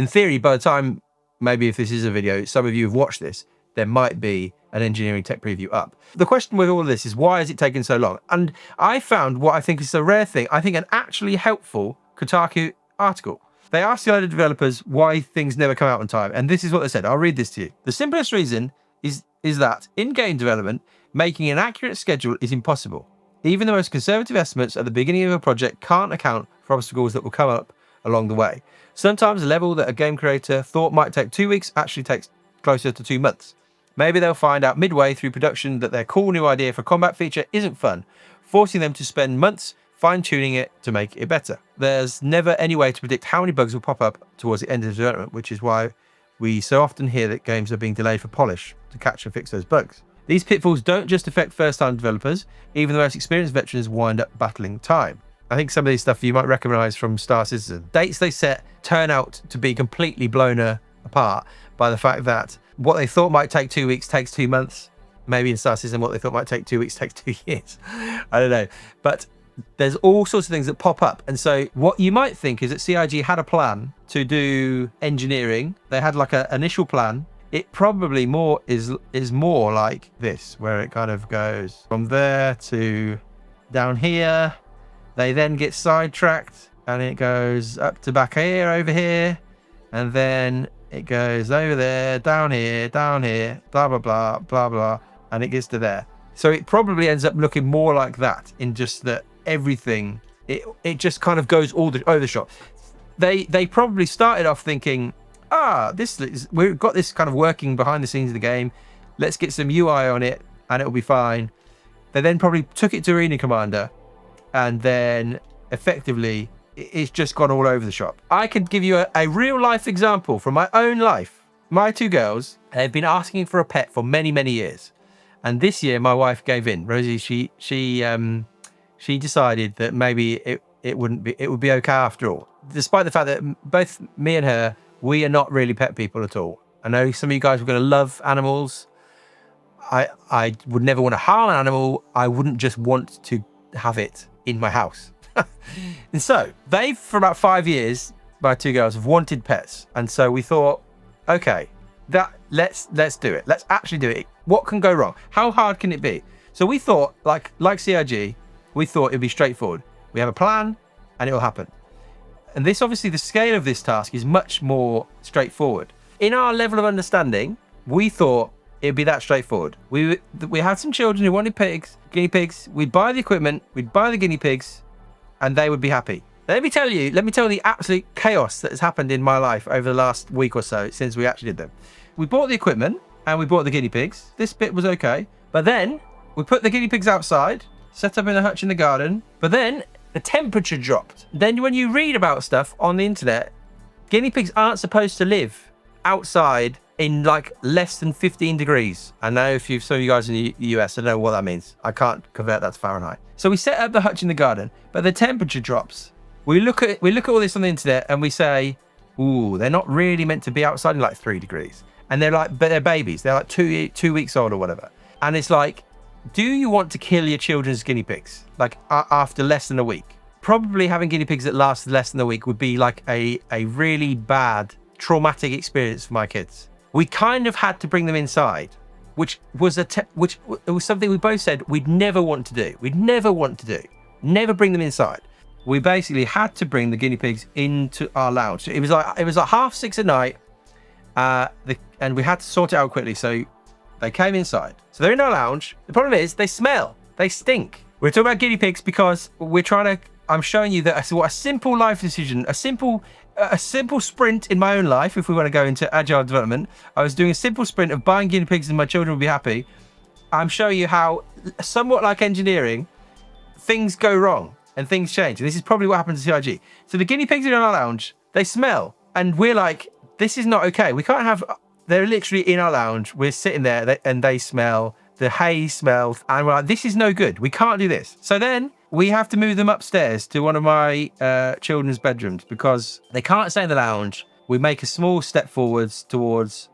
in theory, by the time, maybe if this is a video, some of you have watched this, there might be an engineering tech preview up. The question with all of this is, why is it taking so long? And I found what I think is a rare thing, I think an actually helpful Kotaku article. They asked the other developers why things never come out on time. And this is what they said. I'll read this to you. The simplest reason is that in game development, making an accurate schedule is impossible. Even the most conservative estimates at the beginning of a project can't account for obstacles that will come up along the way. Sometimes a level that a game creator thought might take 2 weeks actually takes closer to 2 months. Maybe they'll find out midway through production that their cool new idea for a combat feature isn't fun, forcing them to spend months fine-tuning it to make it better. There's never any way to predict how many bugs will pop up towards the end of development, which is why we so often hear that games are being delayed for polish to catch and fix those bugs. These pitfalls don't just affect first-time developers, even the most experienced veterans wind up battling time. I think some of these stuff you might recognise from Star Citizen. Dates they set turn out to be completely blown apart by the fact that what they thought might take 2 weeks takes 2 months. Maybe in Star Citizen, what they thought might take 2 weeks takes 2 years. I don't know. But there's all sorts of things that pop up. And so what you might think is that CIG had a plan to do engineering. They had like an initial plan. It probably is more like this, where it kind of goes from there to down here. They then get sidetracked and it goes up to back here, over here. And then it goes over there, down here, blah, blah, blah, blah, blah. And it gets to there. So it probably ends up looking more like that, in just that everything, it just kind of goes over the shop. They probably started off thinking, we've got this kind of working behind the scenes of the game. Let's get some UI on it and it'll be fine. They then probably took it to Arena Commander, and then effectively it's just gone all over the shop. I could give you a real life example from my own life. My 2 girls have been asking for a pet for many, many years. And this year my wife gave in. Rosie, she decided that maybe it would be okay after all. Despite the fact that both me and her, we are not really pet people at all. I know some of you guys are going to love animals. I would never want to harm an animal. I wouldn't just want to have it in my house. And so they've, for about 5 years, my 2 girls have wanted pets. And so we thought, okay, let's do it. Let's actually do it. What can go wrong? How hard can it be? So we thought, like CIG, we thought it'd be straightforward. We have a plan and it will happen. And this, obviously, the scale of this task is much more straightforward. In our level of understanding, we thought it'd be that straightforward. We had some children who wanted guinea pigs. We'd buy the equipment, we'd buy the guinea pigs, and they would be happy. Let me tell the absolute chaos that has happened in my life over the last week or so since we actually did them. We bought the equipment and we bought the guinea pigs. This bit was okay. But then we put the guinea pigs outside, set up in a hutch in the garden, but then the temperature dropped. Then when you read about stuff on the internet, guinea pigs aren't supposed to live outside in like less than 15 degrees. I know some of you guys in the US, I don't know what that means. I can't convert that to Fahrenheit. So we set up the hutch in the garden, but the temperature drops. We look at all this on the internet and we say, ooh, they're not really meant to be outside in like 3 degrees. And but they're babies. They're like 2 weeks old or whatever. And it's like, do you want to kill your children's guinea pigs? Like after less than a week? Probably having guinea pigs that last less than a week would be like a really bad, traumatic experience for my kids. We kind of had to bring them inside, which was something we both said we'd never want to do. We'd never want to do. Never bring them inside. We basically had to bring the guinea pigs into our lounge. It was like 6:30 at night, and we had to sort it out quickly. So they came inside. So they're in our lounge. The problem is they smell. They stink. We're talking about guinea pigs because I'm showing you that what a simple life decision, a simple sprint in my own life, if we want to go into agile development, I was doing a simple sprint of buying guinea pigs and my children would be happy. I'm showing you how, somewhat like engineering, things go wrong and things change. And this is probably what happened to CIG. So the guinea pigs are in our lounge, they smell, and we're like, this is not okay. We can't have, they're literally in our lounge, we're sitting there and they smell, the hay smells, and we're like, this is no good. We can't do this. So then we have to move them upstairs to one of my children's bedrooms because they can't stay in the lounge. We make a small step forwards towards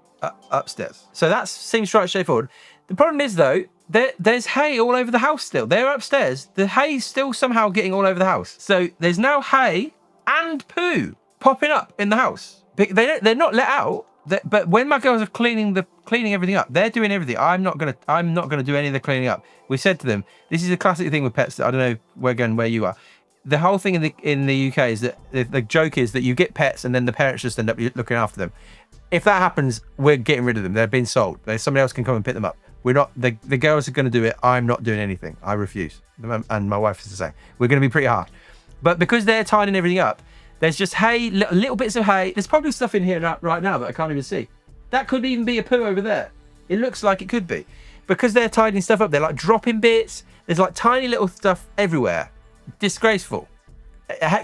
upstairs. So that seems right straightforward. The problem is though, there's hay all over the house still. They're upstairs. The hay's still somehow getting all over the house. So there's now hay and poo popping up in the house. They're not let out. But when my girls are cleaning everything up, they're doing everything. I'm not gonna do any of the cleaning up. We said to them, this is a classic thing with pets that I don't know where you are. The whole thing in the UK is that the joke is that you get pets and then the parents just end up looking after them. If that happens, we're getting rid of them. They're being sold. Somebody else can come and pick them up. We're not. The girls are going to do it. I'm not doing anything. I refuse. And my wife is the same. We're going to be pretty hard. But because they're tidying everything up, there's just hay, little bits of hay. There's probably stuff in here right now that I can't even see. That could even be a poo over there. It looks like it could be. Because they're tidying stuff up, they're like dropping bits. There's like tiny little stuff everywhere. Disgraceful.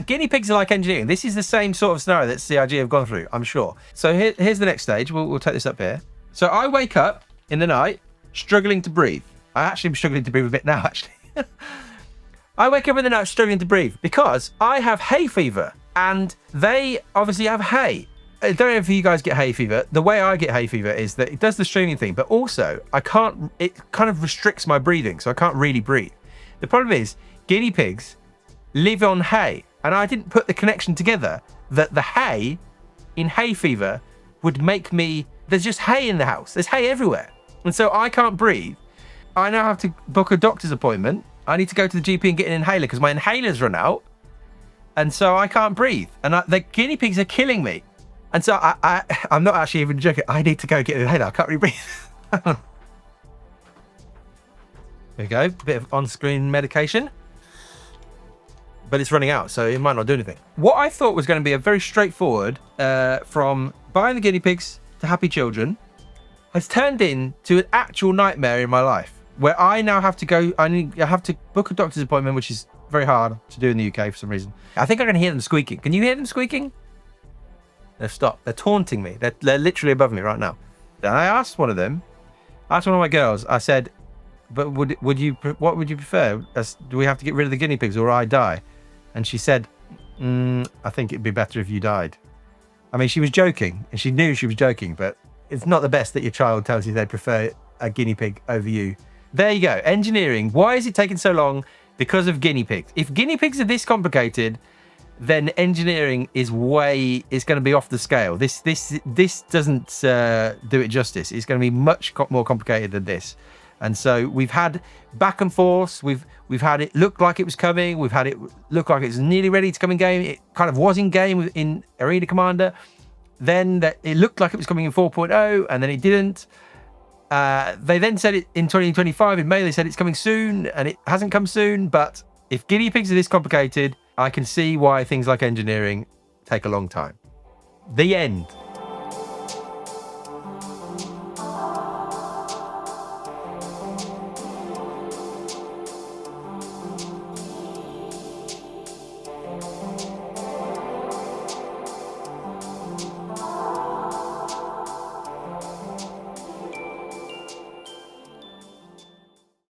Guinea pigs are like engineering. This is the same sort of scenario that CIG have gone through, I'm sure. So here's the next stage. We'll take this up here. So I wake up in the night struggling to breathe. I actually am struggling to breathe a bit now, actually. I wake up in the night struggling to breathe because I have hay fever and they obviously have hay. I don't know if you guys get hay fever. The way I get hay fever is that it does the streaming thing, but also it kind of restricts my breathing, so I can't really breathe. The problem is guinea pigs live on hay, and I didn't put the connection together that the hay in hay fever would make me, there's just hay in the house. There's hay everywhere. And so I can't breathe. I now have to book a doctor's appointment. I need to go to the GP and get an inhaler because my inhaler's run out. And so I can't breathe. And the guinea pigs are killing me. And so I'm not actually even joking. I need to go get an inhaler. I can't really breathe. There we go. A bit of on-screen medication. But it's running out, so it might not do anything. What I thought was going to be a very straightforward, from buying the guinea pigs to happy children, has turned into an actual nightmare in my life, where I now have to go, I have to book a doctor's appointment, which is very hard to do in the UK for some reason. I think I can hear them squeaking. Can you hear them squeaking? They've stopped. They're taunting me. They're literally above me right now. And I asked one of my girls, I said, but what would you prefer? Do we have to get rid of the guinea pigs or I die? And she said, I think it'd be better if you died. I mean, she was joking, and she knew she was joking, but it's not the best that your child tells you they prefer a guinea pig over you. There you go. Engineering. Why is it taking so long? Because of guinea pigs. If guinea pigs are this complicated, then engineering is going to be off the scale. This doesn't do it justice. It's going to be much more complicated than this. And so we've had back and forth. We've had it look like it was coming. We've had it look like it's nearly ready to come in game. It kind of was in game in Arena Commander. Then it looked like it was coming in 4.0, and then it didn't. They then said it in 2025 in May. They said it's coming soon, and it hasn't come soon. But if guinea pigs are this complicated, I can see why things like engineering take a long time. The end.